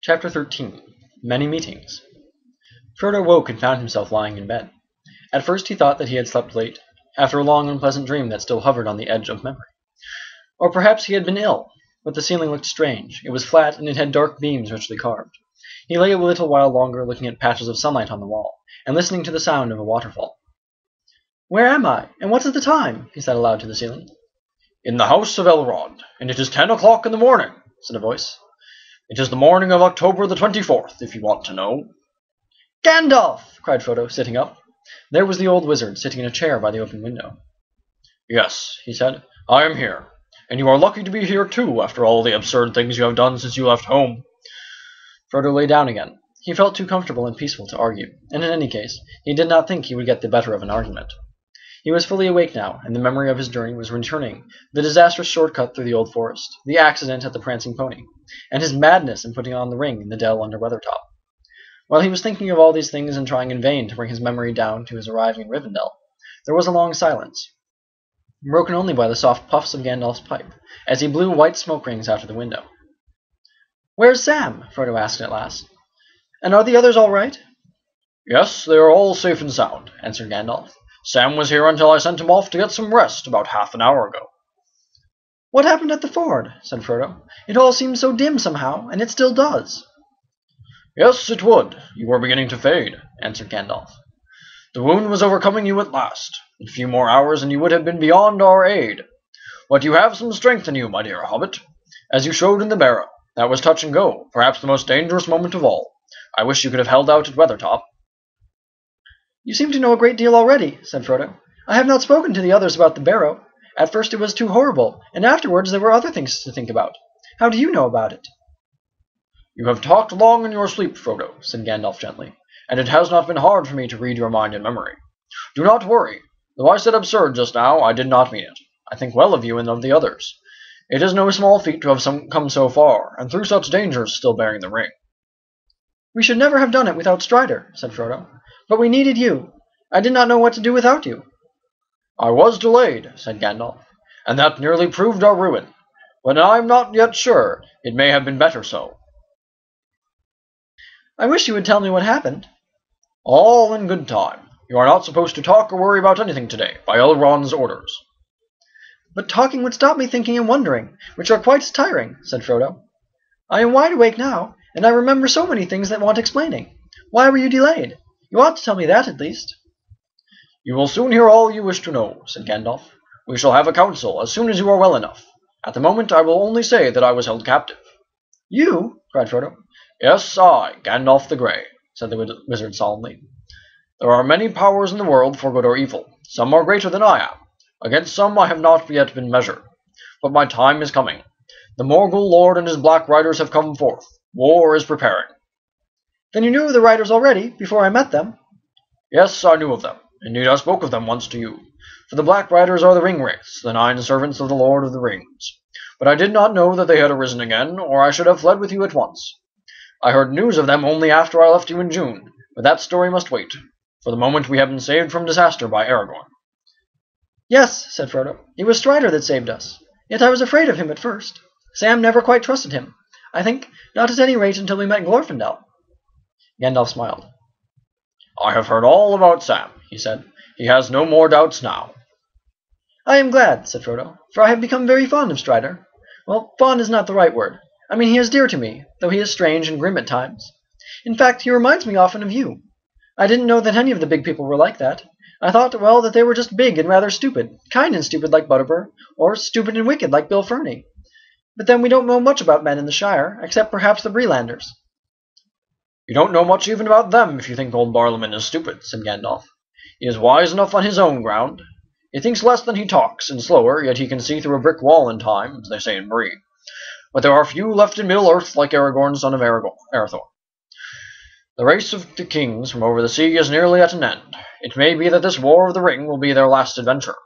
Chapter 13. Many Meetings. Frodo woke and found himself lying in bed. At first he thought that he had slept late, after a long unpleasant dream that still hovered on the edge of memory. Or perhaps he had been ill, but the ceiling looked strange. It was flat, and it had dark beams richly carved. He lay a little while longer looking at patches of sunlight on the wall, and listening to the sound of a waterfall. "Where am I, and what is the time?" he said aloud to the ceiling. "In the house of Elrond, and it is 10 o'clock in the morning," said a voice. "It is the morning of October the 24th, if you want to know." "Gandalf!" cried Frodo, sitting up. There was the old wizard, sitting in a chair by the open window. "Yes," he said, "I am here, and you are lucky to be here too, after all the absurd things you have done since you left home." Frodo lay down again. He felt too comfortable and peaceful to argue, and in any case, he did not think he would get the better of an argument. He was fully awake now, and the memory of his journey was returning, the disastrous shortcut through the old forest, the accident at the prancing pony, and his madness in putting on the ring in the dell under Weathertop. While he was thinking of all these things and trying in vain to bring his memory down to his arriving in Rivendell, there was a long silence, broken only by the soft puffs of Gandalf's pipe, as he blew white smoke rings out of the window. "Where's Sam?" Frodo asked at last. "And are the others all right?" "Yes, they are all safe and sound," answered Gandalf. "Sam was here until I sent him off to get some rest about half an hour ago." "What happened at the ford?" said Frodo. "It all seemed so dim somehow, and it still does." "Yes, it would. You were beginning to fade," answered Gandalf. "The wound was overcoming you at last. A few more hours and you would have been beyond our aid. But you have some strength in you, my dear hobbit, as you showed in the barrow. That was touch and go, perhaps the most dangerous moment of all. I wish you could have held out at Weathertop." "You seem to know a great deal already," said Frodo. "I have not spoken to the others about the barrow. At first it was too horrible, and afterwards there were other things to think about. How do you know about it?" "You have talked long in your sleep, Frodo," said Gandalf gently, "and it has not been hard for me to read your mind and memory. Do not worry. Though I said absurd just now, I did not mean it. I think well of you and of the others. It is no small feat to have come so far, and through such dangers still bearing the ring." "We should never have done it without Strider," said Frodo. "But we needed you. I did not know what to do without you." "I was delayed," said Gandalf, "and that nearly proved our ruin. But I am not yet sure. It may have been better so." "I wish you would tell me what happened." "All in good time. You are not supposed to talk or worry about anything today, by Elrond's orders." "But talking would stop me thinking and wondering, which are quite as tiring," said Frodo. "I am wide awake now, and I remember so many things that want explaining. Why were you delayed? You ought to tell me that, at least." "You will soon hear all you wish to know," said Gandalf. "We shall have a council as soon as you are well enough. At the moment I will only say that I was held captive." "You?" cried Frodo. "Yes, I, Gandalf the Grey," said the wizard solemnly. "There are many powers in the world for good or evil. Some are greater than I am. Against some I have not yet been measured. But my time is coming. The Morgul Lord and his Black Riders have come forth. War is preparing." "Then you knew of the riders already, before I met them?" "Yes, I knew of them. Indeed, I spoke of them once to you. For the Black Riders are the Ringwraiths, the 9 servants of the Lord of the Rings. But I did not know that they had arisen again, or I should have fled with you at once. I heard news of them only after I left you in June, but that story must wait. For the moment we have been saved from disaster by Aragorn." "Yes," said Frodo. "It was Strider that saved us. Yet I was afraid of him at first. Sam never quite trusted him. I think, not at any rate until we met Glorfindel." Gandalf smiled. "I have heard all about Sam," he said. "He has no more doubts now." "I am glad," said Frodo, "for I have become very fond of Strider. Well, fond is not the right word. I mean, he is dear to me, though he is strange and grim at times. In fact, he reminds me often of you. I didn't know that any of the big people were like that. I thought, well, that they were just big and rather stupid, kind and stupid like Butterbur, or stupid and wicked like Bill Ferny. But then we don't know much about men in the Shire, except perhaps the Brelanders." "You don't know much even about them if you think old Barliman is stupid," said Gandalf. "He is wise enough on his own ground. He thinks less than he talks, and slower, yet he can see through a brick wall in time, as they say in Bree. But there are few left in Middle-earth like Aragorn, son of Arathorn. The race of the kings from over the sea is nearly at an end. It may be that this War of the Ring will be their last adventure."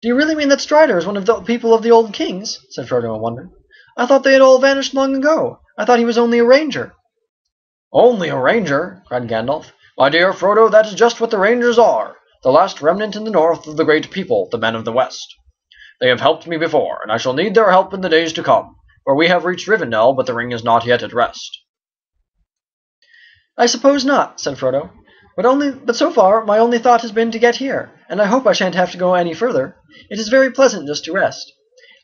"Do you really mean that Strider is one of the people of the old kings?" said Frodo in wonder. "I thought they had all vanished long ago. I thought he was only a ranger." "Only a ranger?" cried Gandalf. "My dear Frodo, that is just what the rangers are, the last remnant in the north of the great people, the men of the West. They have helped me before, and I shall need their help in the days to come, for we have reached Rivendell, but the ring is not yet at rest." "I suppose not," said Frodo. But so far my only thought has been to get here, and I hope I shan't have to go any further. It is very pleasant just to rest.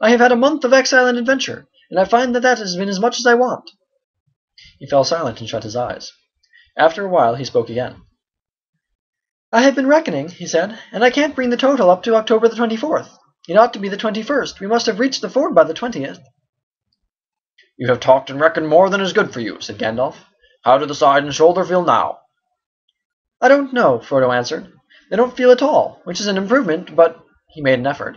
I have had a month of exile and adventure, and I find that has been as much as I want." He fell silent and shut his eyes. After a while he spoke again. "I have been reckoning," he said, "and I can't bring the total up to October the 24th. It ought to be the 21st. We must have reached the ford by the 20th. "You have talked and reckoned more than is good for you," said Gandalf. "How do the side and shoulder feel now?" "I don't know," Frodo answered. "They don't feel at all, which is an improvement, but—" He made an effort.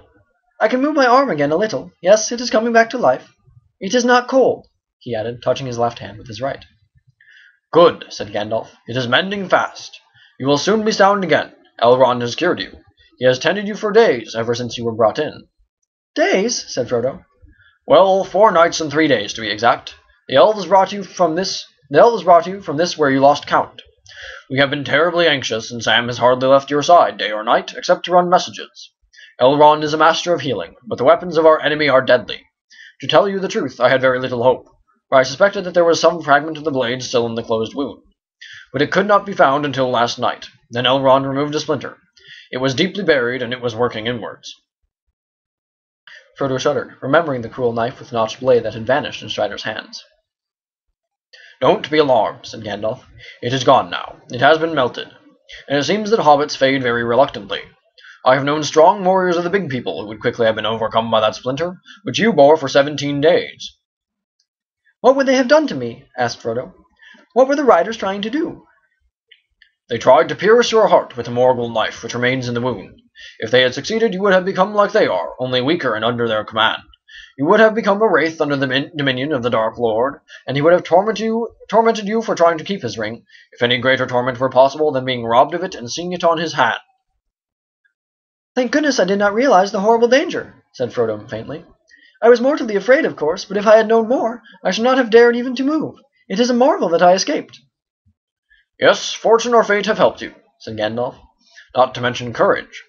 "I can move my arm again a little. Yes, it is coming back to life. It is not cold," he added, touching his left hand with his right. "Good," said Gandalf. "It is mending fast. You will soon be sound again. Elrond has cured you. He has tended you for days, ever since you were brought in." "Days?" said Frodo. "Well, 4 nights and 3 days, to be exact. The elves brought you from this where you lost count. We have been terribly anxious, and Sam has hardly left your side, day or night, except to run messages. Elrond is a master of healing, but the weapons of our enemy are deadly. To tell you the truth, I had very little hope, for I suspected that there was some fragment of the blade still in the closed wound. But it could not be found until last night. Then Elrond removed a splinter. It was deeply buried, and it was working inwards." Frodo shuddered, remembering the cruel knife with notched blade that had vanished in Strider's hands. "Don't be alarmed," said Gandalf. "It is gone now. It has been melted. And it seems that hobbits fade very reluctantly. I have known strong warriors of the big people who would quickly have been overcome by that splinter, which you bore for 17 days. "What would they have done to me?" asked Frodo. "What were the riders trying to do?" "They tried to pierce your heart with the Morgul knife which remains in the wound. If they had succeeded, you would have become like they are, only weaker and under their command. You would have become a wraith under the dominion of the Dark Lord, and he would have tormented you for trying to keep his ring, if any greater torment were possible than being robbed of it and seeing it on his hand." "Thank goodness I did not realize the horrible danger," said Frodo faintly. "I was mortally afraid, of course, but if I had known more, I should not have dared even to move. It is a marvel that I escaped." "Yes, fortune or fate have helped you," said Gandalf, "not to mention courage.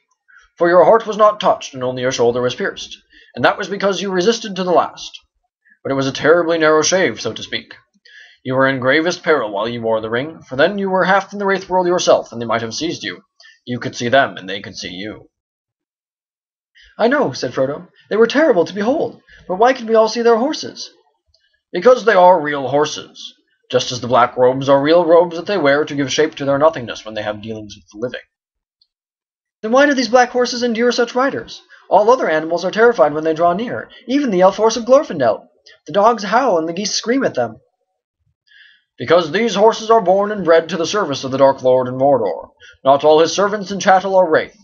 For your heart was not touched, and only your shoulder was pierced, and that was because you resisted to the last. But it was a terribly narrow shave, so to speak. You were in gravest peril while you wore the ring, for then you were half in the wraith world yourself, and they might have seized you. You could see them, and they could see you." "I know," said Frodo. "They were terrible to behold, but why could we all see their horses?" "Because they are real horses, just as the black robes are real robes that they wear to give shape to their nothingness when they have dealings with the living." "Then why do these black horses endure such riders? All other animals are terrified when they draw near, even the elf horse of Glorfindel. The dogs howl and the geese scream at them." "Because these horses are born and bred to the service of the Dark Lord in Mordor. Not all his servants and chattel are wraith.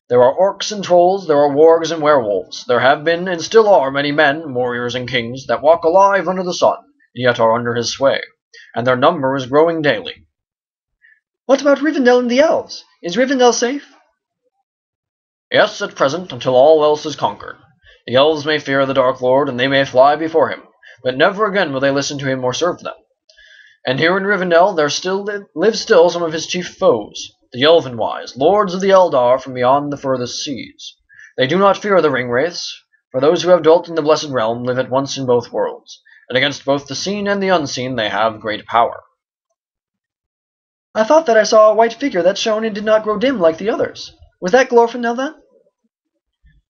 There are orcs and trolls, there are wargs and werewolves. There have been, and still are, many men, warriors and kings, that walk alive under the sun, and yet are under his sway, and their number is growing daily." "What about Rivendell and the elves? Is Rivendell safe?" "Yes, at present, until all else is conquered. The elves may fear the Dark Lord, and they may fly before him, but never again will they listen to him or serve them. And here in Rivendell there live still some of his chief foes, the Elven-wise, lords of the Eldar from beyond the furthest seas. They do not fear the ring-wraiths, for those who have dwelt in the Blessed Realm live at once in both worlds, and against both the seen and the unseen they have great power." "I thought that I saw a white figure that shone and did not grow dim like the others. Was that Glorfindel, then?"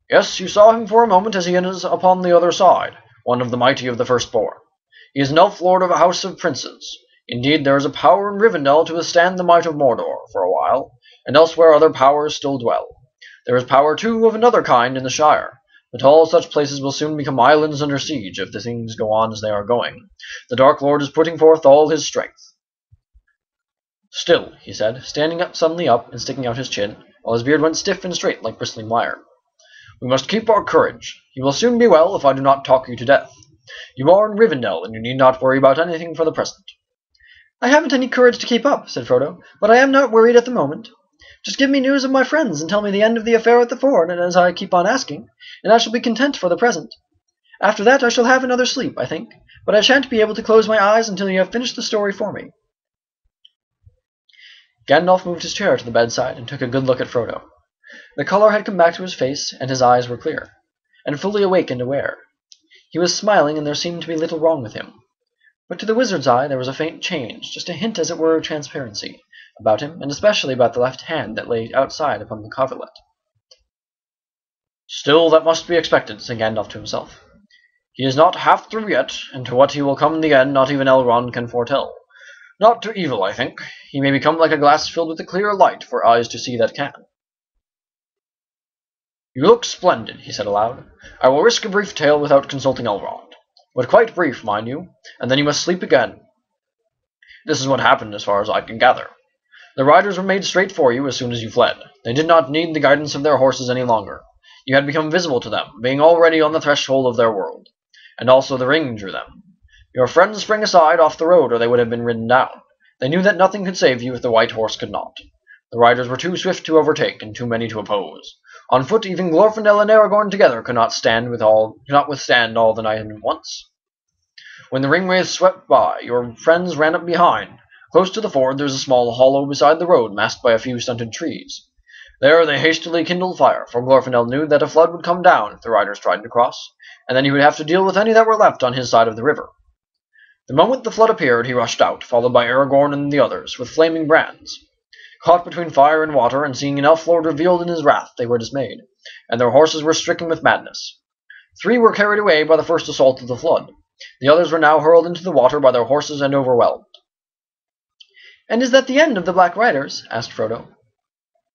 "Yes, you saw him for a moment as he is upon the other side, one of the mighty of the Firstborn. He is an elf lord of a house of princes. Indeed, there is a power in Rivendell to withstand the might of Mordor for a while, and elsewhere other powers still dwell. There is power, too, of another kind in the Shire, but all such places will soon become islands under siege if the things go on as they are going. The Dark Lord is putting forth all his strength." "Still," he said, standing suddenly up and sticking out his chin, while his beard went stiff and straight like bristling wire, "we must keep our courage. You will soon be well if I do not talk you to death. You are in Rivendell, and you need not worry about anything for the present." "I haven't any courage to keep up," said Frodo, "but I am not worried at the moment. Just give me news of my friends and tell me the end of the affair at the ford, and as I keep on asking, and I shall be content for the present. After that I shall have another sleep, I think, but I shan't be able to close my eyes until you have finished the story for me." Gandalf moved his chair to the bedside and took a good look at Frodo. The color had come back to his face, and his eyes were clear, and fully awake and aware. He was smiling, and there seemed to be little wrong with him. But to the wizard's eye there was a faint change, just a hint, as it were, of transparency, about him, and especially about the left hand that lay outside upon the coverlet. "Still, that must be expected," said Gandalf to himself. "He is not half through yet, and to what he will come in the end not even Elrond can foretell. Not to evil, I think. He may become like a glass filled with a clear light for eyes to see that can." "You look splendid," he said aloud. "I will risk a brief tale without consulting Elrond. But quite brief, mind you, and then you must sleep again. This is what happened as far as I can gather. The riders were made straight for you as soon as you fled. They did not need the guidance of their horses any longer. You had become visible to them, being already on the threshold of their world. And also the ring drew them. Your friends sprang aside off the road, or they would have been ridden down. They knew that nothing could save you if the white horse could not. The riders were too swift to overtake, and too many to oppose. On foot, even Glorfindel and Aragorn together could not withstand all the night at once. When the ringwraiths swept by, your friends ran up behind. Close to the ford there is a small hollow beside the road, masked by a few stunted trees. There they hastily kindled fire, for Glorfindel knew that a flood would come down if the riders tried to cross, and then he would have to deal with any that were left on his side of the river. The moment the flood appeared, he rushed out, followed by Aragorn and the others, with flaming brands. Caught between fire and water, and seeing an elf-lord revealed in his wrath, they were dismayed, and their horses were stricken with madness. 3 were carried away by the first assault of the flood. The others were now hurled into the water by their horses and overwhelmed. "And is that the end of the Black Riders?" asked Frodo.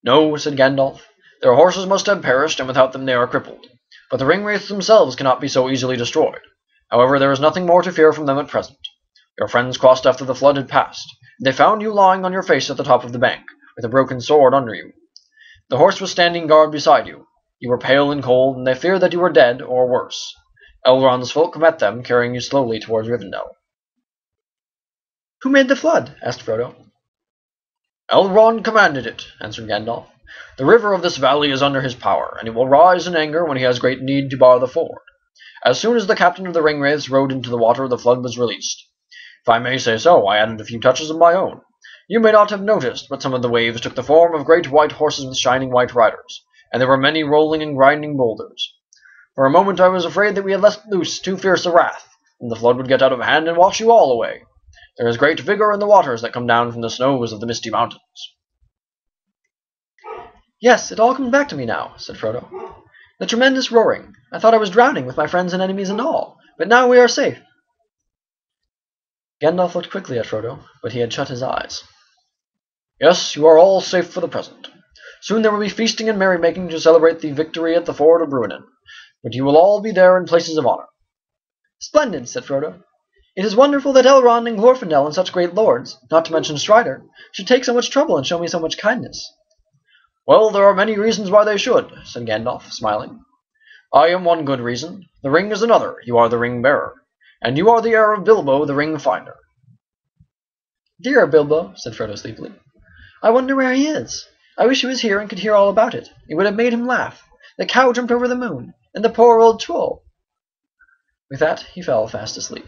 "No," said Gandalf. "Their horses must have perished, and without them they are crippled. But the ringwraiths themselves cannot be so easily destroyed. However, there is nothing more to fear from them at present. Your friends crossed after the flood had passed. They found you lying on your face at the top of the bank, with a broken sword under you. The horse was standing guard beside you. You were pale and cold, and they feared that you were dead, or worse. Elrond's folk met them, carrying you slowly towards Rivendell." "Who made the flood?" asked Frodo. "Elrond commanded it," answered Gandalf. "The river of this valley is under his power, and it will rise in anger when he has great need to bar the ford. As soon as the captain of the ringwraiths rode into the water, the flood was released. If I may say so, I added a few touches of my own. You may not have noticed, but some of the waves took the form of great white horses with shining white riders, and there were many rolling and grinding boulders. For a moment I was afraid that we had let loose too fierce a wrath, and the flood would get out of hand and wash you all away. There is great vigor in the waters that come down from the snows of the misty mountains." "Yes, it all comes back to me now," said Frodo. "The tremendous roaring. I thought I was drowning, with my friends and enemies and all, but now we are safe." Gandalf looked quickly at Frodo, but he had shut his eyes. "Yes, you are all safe for the present. Soon there will be feasting and merrymaking to celebrate the victory at the ford of Bruinen, but you will all be there in places of honor." "Splendid," said Frodo. "It is wonderful that Elrond and Glorfindel and such great lords, not to mention Strider, should take so much trouble and show me so much kindness." "Well, there are many reasons why they should," said Gandalf, smiling. "I am one good reason. The ring is another. You are the ring-bearer. And you are the heir of Bilbo, the ring-finder." "Dear Bilbo," said Frodo sleepily. "I wonder where he is. I wish he was here and could hear all about it. It would have made him laugh. The cow jumped over the moon, and the poor old troll." With that he fell fast asleep.